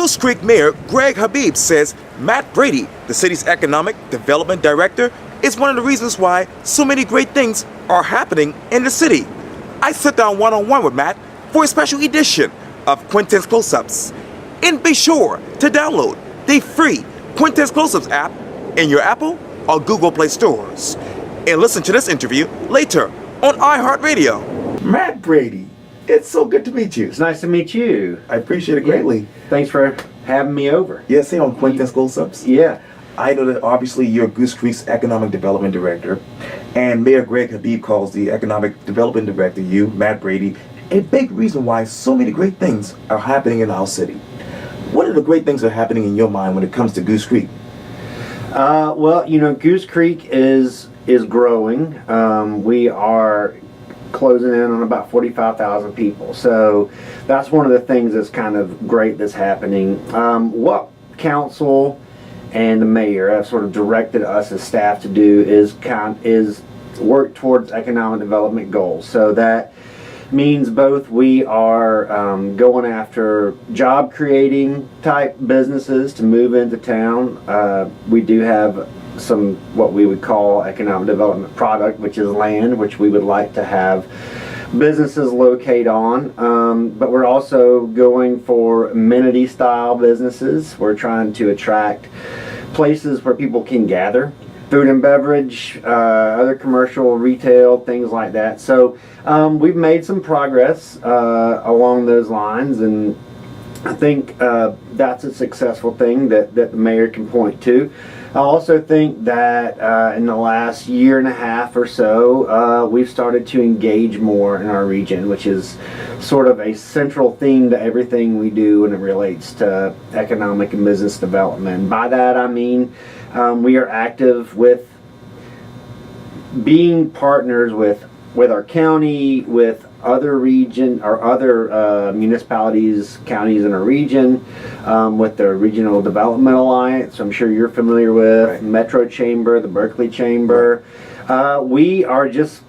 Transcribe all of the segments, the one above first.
Goose Creek Mayor Greg Habib says Matt Brady, the city's economic development director, is one of the reasons why so many great things are happening in the city. I sit down one-on-one with Matt for a special edition of Quintin's Close-Ups. And be sure to download the free Quintin's Close-Ups app in your Apple or Google Play stores. And listen to this interview later on iHeartRadio. Matt Brady, it's so good to meet you. It's nice to meet you. I appreciate it greatly. Yeah. Thanks for having me over. Yeah, see on Quintin's Close-Ups? Yeah. I know that obviously you're Goose Creek's Economic Development Director, and Mayor Greg Habib calls the Economic Development Director, you, Matt Brady, a big reason why so many great things are happening in our city. What are the great things that are happening in your mind when it comes to Goose Creek? Well, you know, Goose Creek is growing. We are closing in on about 45,000 people. So that's one of the things that's kind of great that's happening. What council and the mayor have sort of directed us as staff to do is work towards economic development goals. So that means both we are going after job creating type businesses to move into town. We do have some what we would call economic development product, which is land, which we would like to have businesses locate on, but we're also going for amenity style businesses. We're trying to attract places where people can gather, food and beverage, other commercial, retail, things like that. So we've made some progress along those lines, and I think that's a successful thing that the mayor can point to. I also think that in the last year and a half or so, we've started to engage more in our region, which is sort of a central theme to everything we do when it relates to economic and business development. By that I mean we are active with being partners with our county, with other region or other municipalities, counties in our region, with the Regional Development Alliance, I'm sure you're familiar with, right. Metro Chamber, the Berkeley Chamber. Right. We are just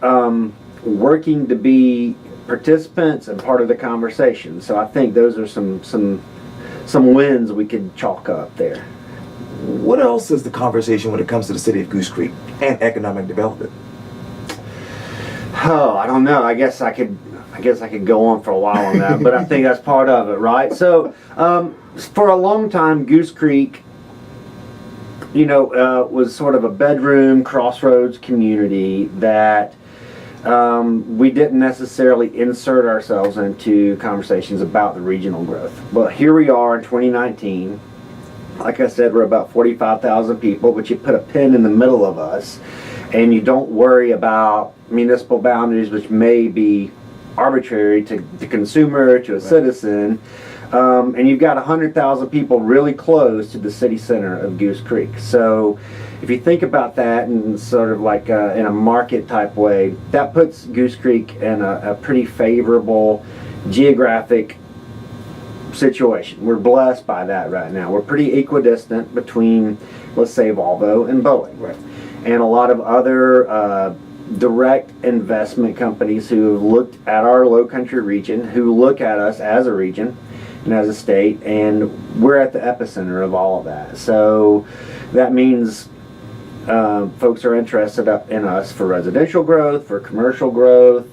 working to be participants and part of the conversation. So I think those are some wins we could chalk up there. What else is the conversation when it comes to the city of Goose Creek and economic development? Oh, I don't know. I guess I could go on for a while on that, but I think that's part of it, right? So, for a long time, Goose Creek, you know, was sort of a bedroom crossroads community that we didn't necessarily insert ourselves into conversations about the regional growth. But here we are in 2019. Like I said, we're about 45,000 people, but you put a pin in the middle of us, and you don't worry about municipal boundaries, which may be arbitrary to the consumer, to a citizen, and you've got 100,000 people really close to the city center of Goose Creek. So if you think about that in sort of like in a market type way, that puts Goose Creek in a pretty favorable geographic situation. We're blessed by that right now. We're pretty equidistant between, let's say, Volvo and Boeing. Right. And a lot of other direct investment companies who have looked at our low country region, who look at us as a region and as a state, and we're at the epicenter of all of that. So that means folks are interested in us for residential growth, for commercial growth.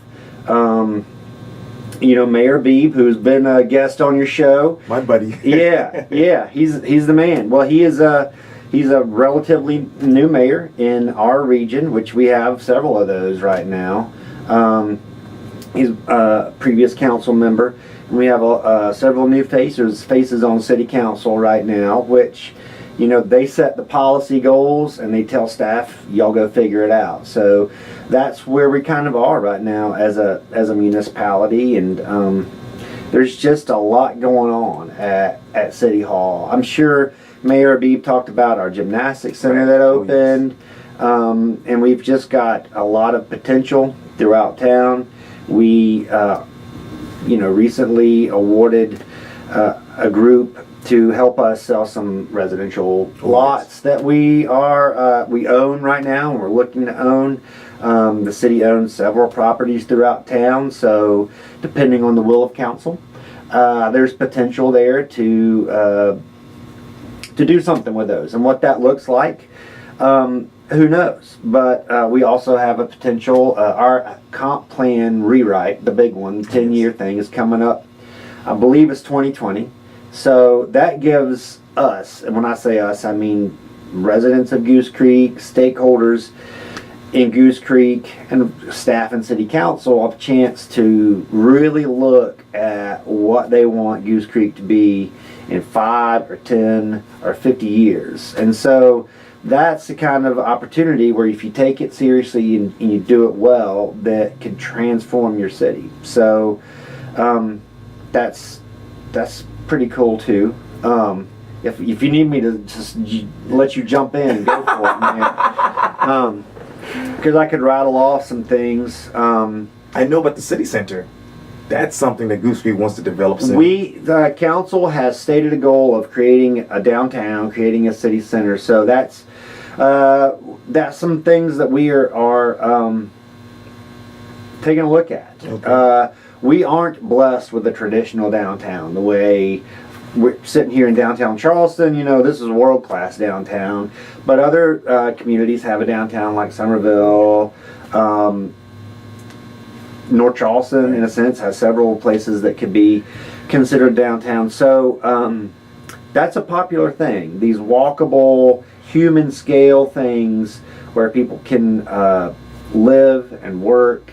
You know, Mayor Beame, who's been a guest on your show. My buddy. yeah, he's the man. Well, he's a relatively new mayor in our region, which we have several of those right now. He's a previous council member. And we have several new faces on city council right now, which, you know, they set the policy goals and they tell staff, y'all go figure it out. So that's where we kind of are right now as a municipality, and there's just a lot going on at City Hall. I'm sure Mayor Habib talked about our gymnastics center that opened, and we've just got a lot of potential throughout town. We, you know, recently awarded a group to help us sell some residential lots that we own right now, and we're looking to own. The city owns several properties throughout town, so depending on the will of council, there's potential there to do something with those. And what that looks like, who knows? But we also have a potential, our comp plan rewrite, the big one, 10-year thing, is coming up. I believe it's 2020. So that gives us, and when I say us, I mean residents of Goose Creek, stakeholders in Goose Creek, and staff and city council a chance to really look at what they want Goose Creek to be in 5 or 10 or 50 years. And so that's the kind of opportunity where if you take it seriously and you do it well, that can transform your city. So that's pretty cool too. If you need me to just let you jump in and go for it, man. Because I could rattle off some things. I know about the city center. That's something that Goose Creek wants to develop soon. The council has stated a goal of creating a downtown, creating a city center. So that's some things that we are taking a look at. Okay. We aren't blessed with a traditional downtown the way we're sitting here in downtown Charleston. This is world-class downtown, but other communities have a downtown like Somerville. North Charleston, in a sense, has several places that could be considered downtown. So that's a popular thing. These walkable, human scale things where people can live and work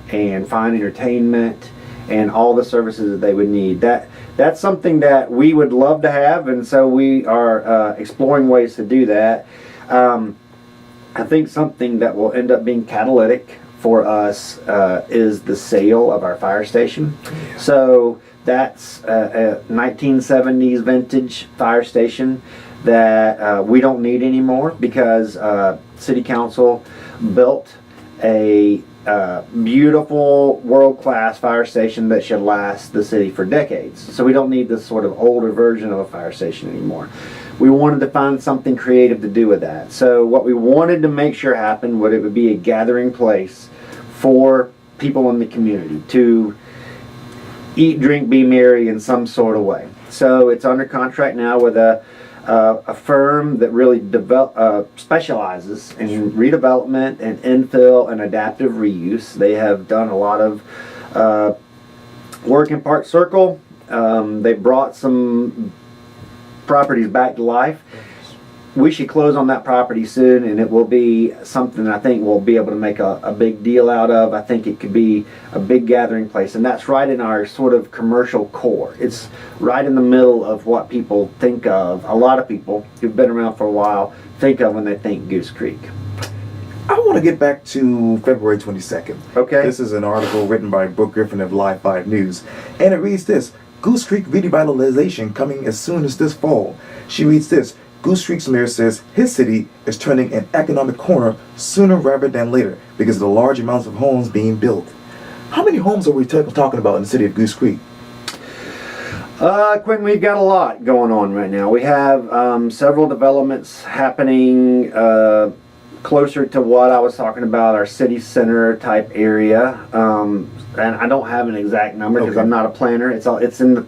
and find entertainment and all the services that they would need. That's something that we would love to have, and so we are exploring ways to do that. I think something that will end up being catalytic for us is the sale of our fire station. Yeah. So that's a 1970s vintage fire station that we don't need anymore because City Council built a beautiful world-class fire station that should last the city for decades. So we don't need this sort of older version of a fire station anymore. We wanted to find something creative to do with that. So what we wanted to make sure happened would it would be a gathering place for people in the community to eat, drink, be merry in some sort of way. So it's under contract now with a firm that really specializes in redevelopment and infill and adaptive reuse. They have done a lot of work in Park Circle. They brought some properties back to life. We should close on that property soon, and it will be something I think we'll be able to make a big deal out of. I think it could be a big gathering place, and that's right in our sort of commercial core. It's right in the middle of what people think of. A lot of people who've been around for a while think of when they think Goose Creek. I want to get back to February 22nd. Okay. This is an article written by Brooke Griffin of Live 5 News, and it reads this: Goose Creek revitalization coming as soon as this fall. She reads this: Goose Creek's mayor says his city is turning an economic corner sooner rather than later because of the large amounts of homes being built. How many homes are we talking about in the city of Goose Creek? Quintin, we've got a lot going on right now. We have several developments happening closer to what I was talking about, our city center type area. And I don't have an exact number because I'm not a planner. It's in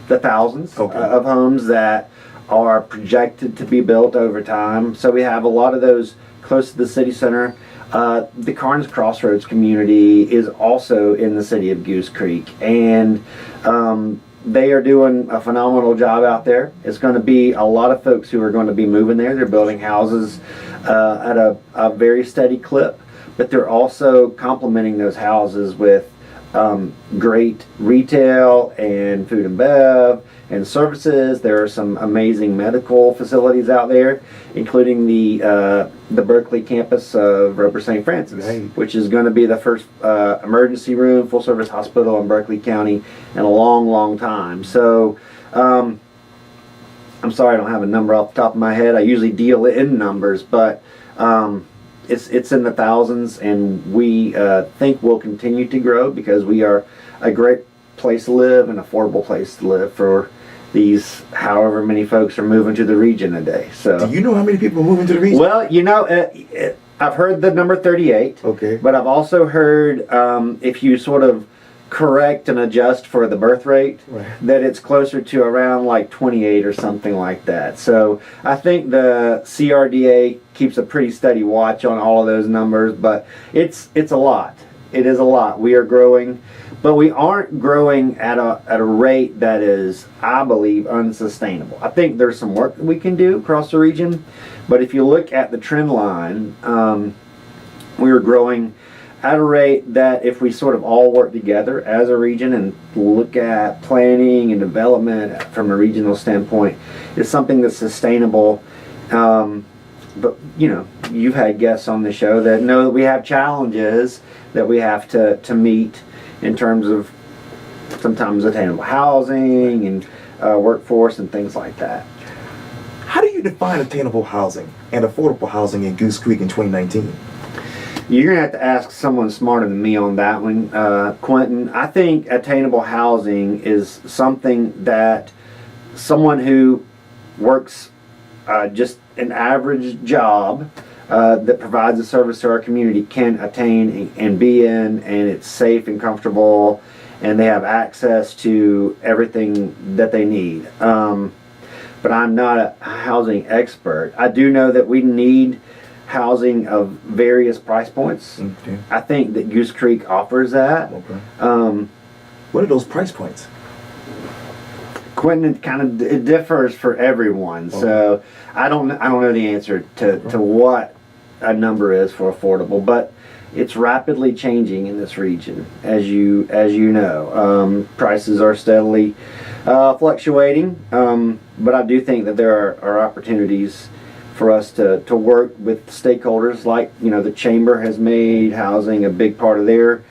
the thousands of homes that are projected to be built over time. So we have a lot of those close to the city center. The Carnes Crossroads community is also in the city of Goose Creek, and they are doing a phenomenal job out there. It's going to be a lot of folks who are going to be moving there. They're building houses at a very steady clip, but they're also complementing those houses with great retail and food and bev and services. There are some amazing medical facilities out there, including the Berkeley campus of Roper St. Francis, which is going to be the first emergency room, full service hospital in Berkeley County in a long time. So I'm sorry I don't have a number off the top of my head. I usually deal in numbers, but it's in the thousands, and we think we'll continue to grow because we are a great place to live, an affordable place to live for these however many folks are moving to the region a day. So do you know how many people are moving to the region? Well, I've heard the number 38. Okay. But I've also heard if you sort of correct and adjust for the birth rate, Right. that it's closer to around like 28 or something like that. So I think the CRDA keeps a pretty steady watch on all of those numbers, but it's a lot. It is a lot. We are growing, but we aren't growing at a rate that is, I believe, unsustainable. I think there's some work that we can do across the region, but if you look at the trend line, we are growing at a rate that if we sort of all work together as a region and look at planning and development from a regional standpoint, is something that's sustainable. But you've had guests on the show that know that we have challenges that we have to meet in terms of sometimes attainable housing and workforce and things like that. How do you define attainable housing and affordable housing in Goose Creek in 2019? You're going to have to ask someone smarter than me on that one, Quintin. I think attainable housing is something that someone who works just an average job that provides a service to our community can attain and be in, and it's safe and comfortable, and they have access to everything that they need. But I'm not a housing expert. I do know that we need housing of various price points. Okay. I think that Goose Creek offers that. Okay. What are those price points? Quintin, it differs for everyone. Okay. So I don't know the answer to what a number is for affordable, but it's rapidly changing in this region, as you know. Prices are steadily fluctuating, but I do think that there are opportunities for us to work with stakeholders, like the chamber has made housing a big part of their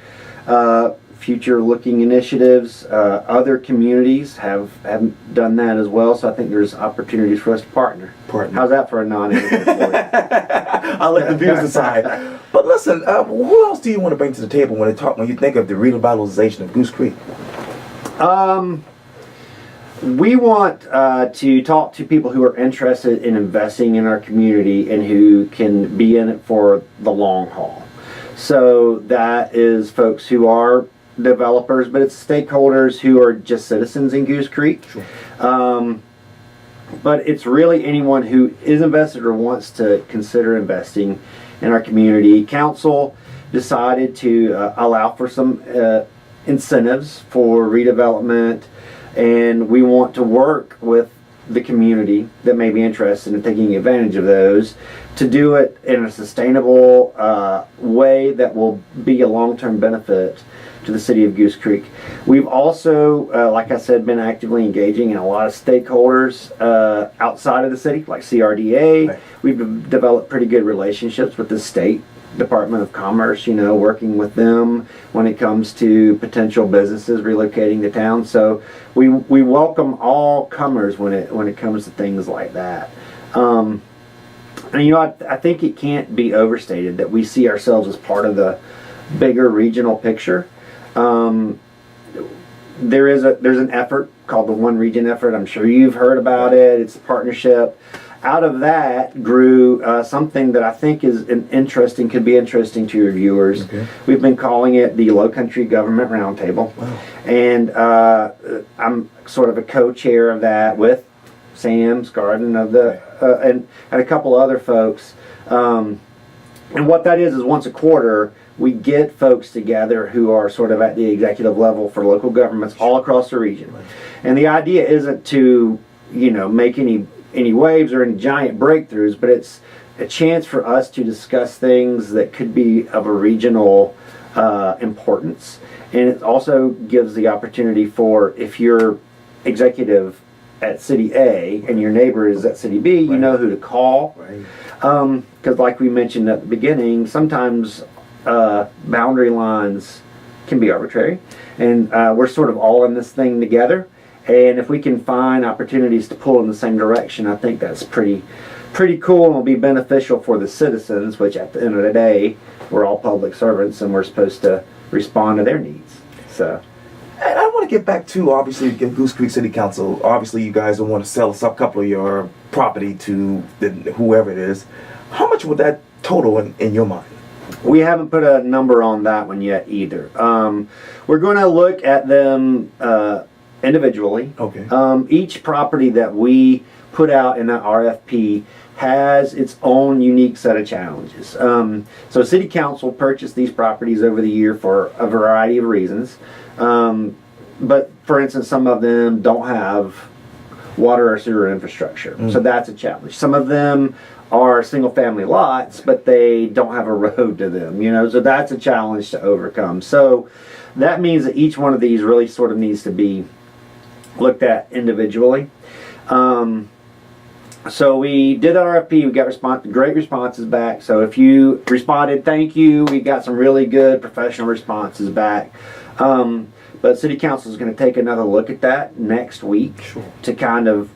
future-looking initiatives. Other communities have done that as well, so I think there's opportunities for us to partner. How's that for a non-answer for you? I'll let the views decide. But listen, who else do you want to bring to the table when you think of the revitalization of Goose Creek? We want to talk to people who are interested in investing in our community and who can be in it for the long haul. So that is folks who are developers, but it's stakeholders who are just citizens in Goose Creek. Sure. But it's really anyone who is invested or wants to consider investing in our community. Council decided to allow for some incentives for redevelopment, and we want to work with the community that may be interested in taking advantage of those to do it in a sustainable way that will be a long-term benefit to the city of Goose Creek. We've also, like I said, been actively engaging in a lot of stakeholders outside of the city, like CRDA. Right. We've developed pretty good relationships with the state Department of Commerce, working with them when it comes to potential businesses relocating to town. So we welcome all comers when it comes to things like that. And I think it can't be overstated that we see ourselves as part of the bigger regional picture. There's an effort called the One Region effort. I'm sure you've heard about it. It's a partnership. Out of that grew something that I think could be interesting to your viewers. Okay. We've been calling it the Low Country Government Roundtable. Wow. And I'm sort of a co-chair of that with Sam Scarden of and a couple other folks. And what that is once a quarter, we get folks together who are sort of at the executive level for local governments all across the region. Right. And the idea isn't to, make any waves or any giant breakthroughs, but it's a chance for us to discuss things that could be of a regional importance. And it also gives the opportunity for, if you're executive at City A and your neighbor is at City B, you know who to call. Right. Because like we mentioned at the beginning, sometimes boundary lines can be arbitrary. And we're sort of all in this thing together. And if we can find opportunities to pull in the same direction, I think that's pretty cool and will be beneficial for the citizens, which at the end of the day, we're all public servants and we're supposed to respond to their needs. So, and I want to get back to, obviously, Goose Creek City Council. Obviously, you guys don't want to sell a couple of your property to whoever it is. How much would that total in your mind? We haven't put a number on that one yet either. We're going to look at them individually. Okay. Each property that we put out in that RFP has its own unique set of challenges. So City Council purchased these properties over the year for a variety of reasons. But for instance, some of them don't have water or sewer infrastructure. So that's a challenge. Some of them are single family lots, but they don't have a road to them, so that's a challenge to overcome. So that means that each one of these really sort of needs to be looked at individually. So we did RFP, we got great responses back. So if you responded, thank you. We got some really good professional responses back. But City Council is going to take another look at that next week to kind of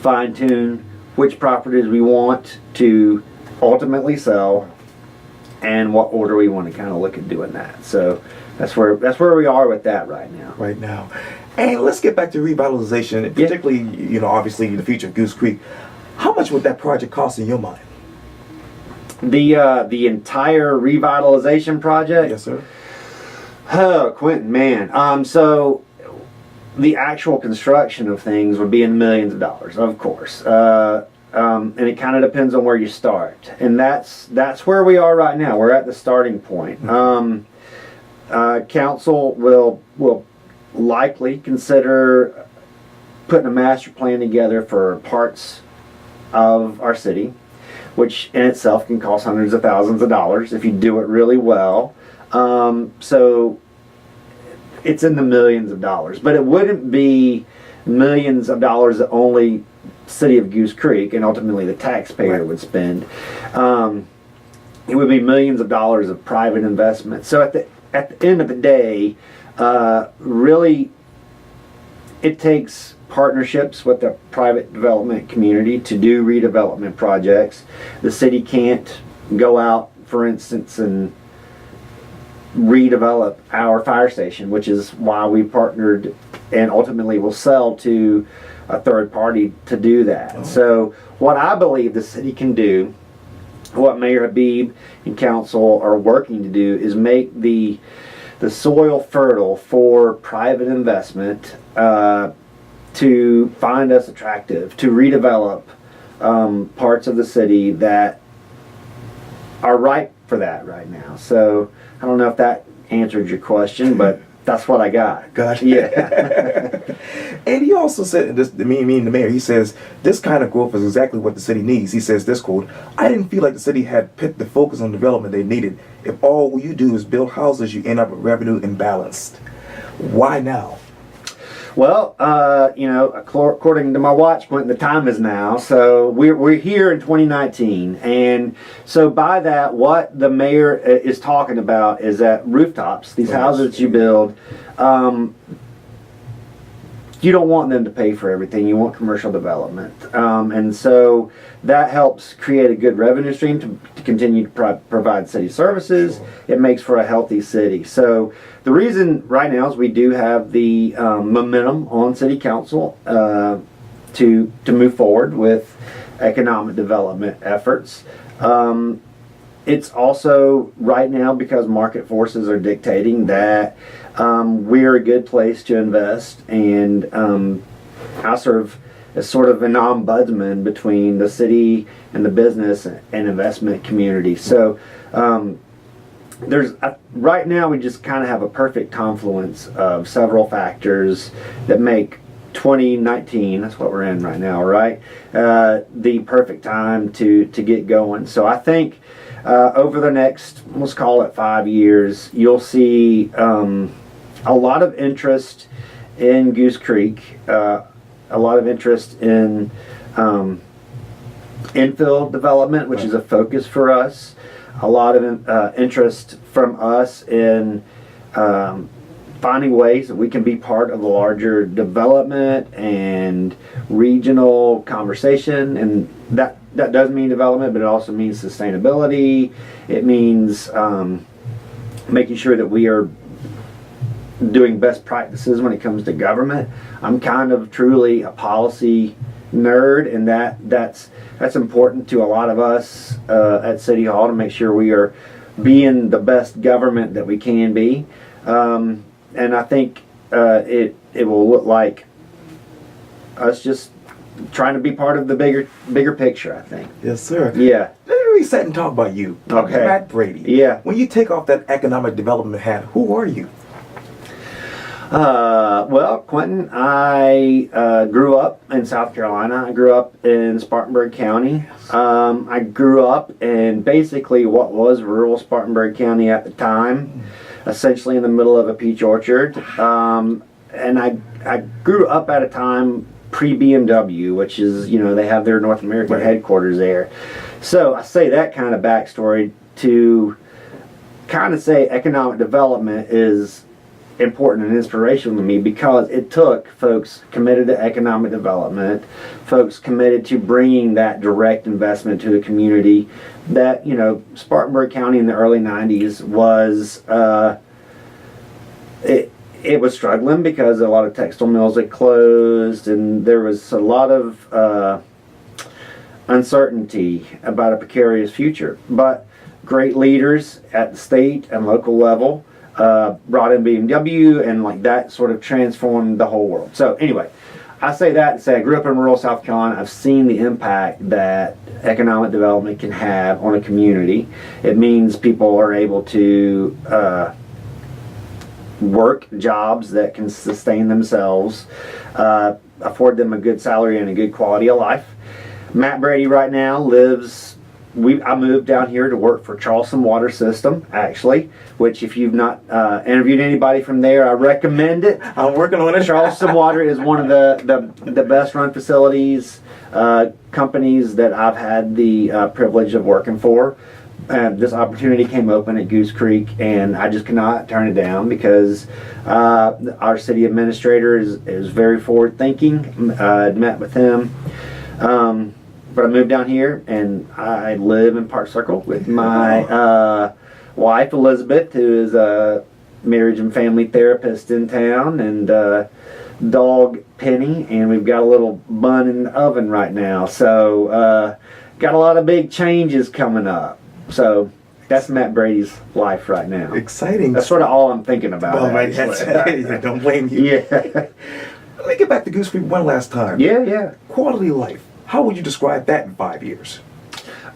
fine tune which properties we want to ultimately sell and what order we want to kind of look at doing that. So that's where we are with that right now. Right now. And let's get back to revitalization, particularly, obviously the future of Goose Creek. How much would that project cost in your mind? The entire revitalization project? Yes, sir. Oh, Quintin, man. So the actual construction of things would be in the millions of dollars, of course. And it kind of depends on where you start. And that's where we are right now. We're at the starting point. Council will likely consider putting a master plan together for parts of our city, which in itself can cost hundreds of thousands of dollars if you do it really well. So it's in the millions of dollars, but it wouldn't be millions of dollars that only City of Goose Creek and ultimately the taxpayer would spend. It would be millions of dollars of private investment. So at the end of the day, really, it takes partnerships with the private development community to do redevelopment projects. The city can't go out, for instance, and redevelop our fire station, which is why we partnered and ultimately will sell to a third party to do that. So what I believe the city can do, what Mayor Habib and council are working to do, is make the soil fertile for private investment, to find us attractive, to redevelop parts of the city that are ripe for that right now. So I don't know if that answered your question, but that's what I got. Gotcha. Yeah. And he also said, the mayor, he says, this kind of growth is exactly what the city needs. He says this quote, I didn't feel like the city had put the focus on development they needed. If all you do is build houses, you end up with revenue imbalanced. Why now? Well, according to my watch, Quintin, the time is now. So we're here in 2019, and so by that, what the mayor is talking about is that rooftops, these houses that you build, you don't want them to pay for everything. You want commercial development, and so that helps create a good revenue stream to continue to provide city services. Sure. It makes for a healthy city. So the reason right now is we do have the momentum on city council to move forward with economic development efforts. It's also right now because market forces are dictating that we're a good place to invest, and I serve as sort of an ombudsman between the city and the business and investment community. So there's right now we just kind of have a perfect confluence of several factors that make 2019, that's what we're in right now, right? The perfect time to get going. So I think over the next, let's call it 5 years, you'll see a lot of interest in Goose Creek, a lot of interest in infill development, which is a focus for us, a lot of interest from us in finding ways that we can be part of a larger development and regional conversation, and that does mean development, but it also means sustainability. It means making sure that we are doing best practices when it comes to government. I'm kind of truly a policy nerd, and that's important to a lot of us at City Hall, to make sure we are being the best government that we can be. And I think it will look like us just trying to be part of the bigger picture, I think. Yes, sir. Yeah. Let me reset and talk about you. Okay. Matt Brady. Yeah. When you take off that economic development hat, who are you? Well, Quintin, I grew up in South Carolina. I grew up in Spartanburg County. I grew up in basically what was rural Spartanburg County at the time, essentially in the middle of a peach orchard. And I grew up at a time pre-BMW, which is, they have their North American headquarters there. So I say that kind of backstory to kind of say economic development is important and inspirational to me, because it took folks committed to economic development, folks committed to bringing that direct investment to the community. That, Spartanburg County in the early 90s was it was struggling because a lot of textile mills had closed, and there was a lot of uncertainty about a precarious future. But great leaders at the state and local level brought in BMW, and like that sort of transformed the whole world. So anyway, I say that to say I grew up in rural South Carolina. I've seen the impact that economic development can have on a community. It means people are able to work jobs that can sustain themselves, afford them a good salary and a good quality of life. Matt Brady right now lives, I moved down here to work for Charleston Water System, actually, which if you've not interviewed anybody from there, I recommend it. I'm working on it. Charleston Water is one of the best run facilities, companies that I've had the privilege of working for. This opportunity came open at Goose Creek, and I just cannot turn it down because our city administrator is very forward thinking. I'd met with him. But I moved down here, and I live in Park Circle with my wife, Elizabeth, who is a marriage and family therapist in town, and dog, Penny, and we've got a little bun in the oven right now. So got a lot of big changes coming up. So that's Matt Brady's life right now. Exciting. That's sort of all I'm thinking about. Well, right, don't blame you. Yeah. Let me get back to Goose Creek one last time. Yeah. Quality of life. How would you describe that in 5 years?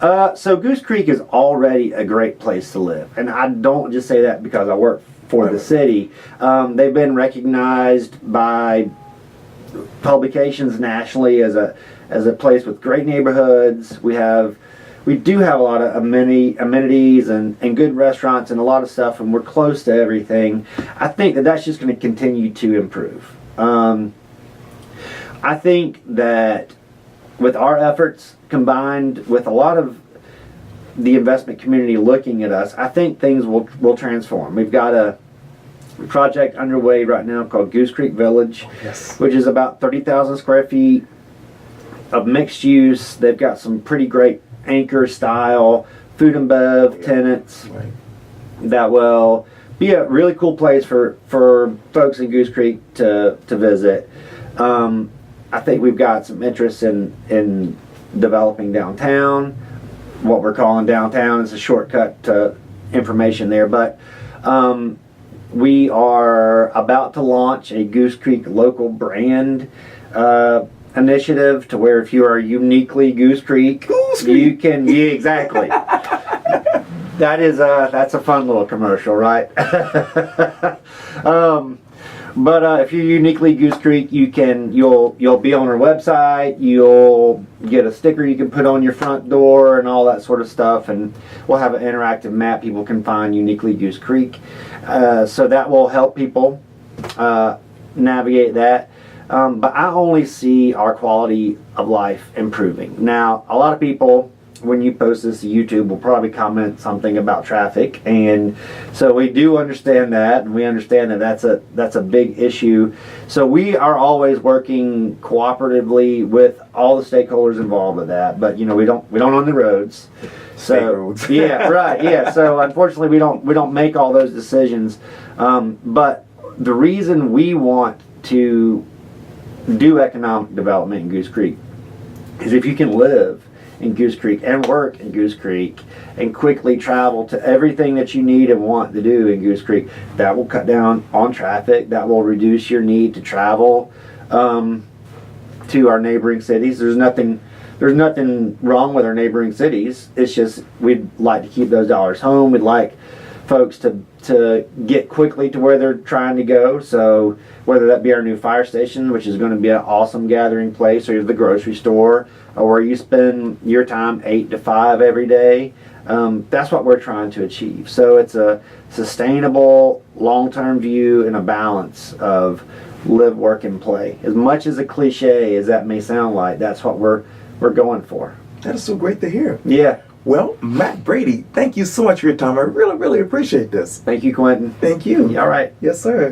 So Goose Creek is already a great place to live. And I don't just say that because I work for the city. They've been recognized by publications nationally as a place with great neighborhoods. We do have a lot of amenities and good restaurants and a lot of stuff, and we're close to everything. I think that's just going to continue to improve. I think that with our efforts combined with a lot of the investment community looking at us, I think things will transform. We've got a project underway right now called Goose Creek Village, which is about 30,000 square feet of mixed use. They've got some pretty great anchor style food and bev tenants that will be a really cool place for folks in Goose Creek to visit. I think we've got some interest in developing downtown. What we're calling downtown is a shortcut to information there, but we are about to launch a Goose Creek local brand initiative, to where if you are uniquely Goose Creek, you can, exactly. That's a fun little commercial, right? But if you're uniquely Goose Creek, you'll be on our website. You'll get a sticker you can put on your front door and all that sort of stuff. And we'll have an interactive map people can find uniquely Goose Creek. So that will help people navigate that. But I only see our quality of life improving. Now, a lot of people, when you post this to YouTube, will probably comment something about traffic, and so we do understand that, and we understand that that's a big issue. So we are always working cooperatively with all the stakeholders involved with that. But we don't own the roads. So yeah, right, yeah. So unfortunately, we don't make all those decisions. But the reason we want to do economic development in Goose Creek is if you can live in Goose Creek and work in Goose Creek and quickly travel to everything that you need and want to do in Goose Creek. That will cut down on traffic. That will reduce your need to travel to our neighboring cities. There's nothing wrong with our neighboring cities. It's just we'd like to keep those dollars home. We'd like folks to get quickly to where they're trying to go. So whether that be our new fire station, which is going to be an awesome gathering place, or the grocery store, or where you spend your time 8 to 5 every day, that's what we're trying to achieve. So it's a sustainable, long-term view and a balance of live, work, and play. As much as a cliche as that may sound like, that's what we're going for. That is so great to hear. Yeah. Well, Matt Brady, thank you so much for your time. I really, really appreciate this. Thank you, Quintin. Thank you. All right. Yes, sir.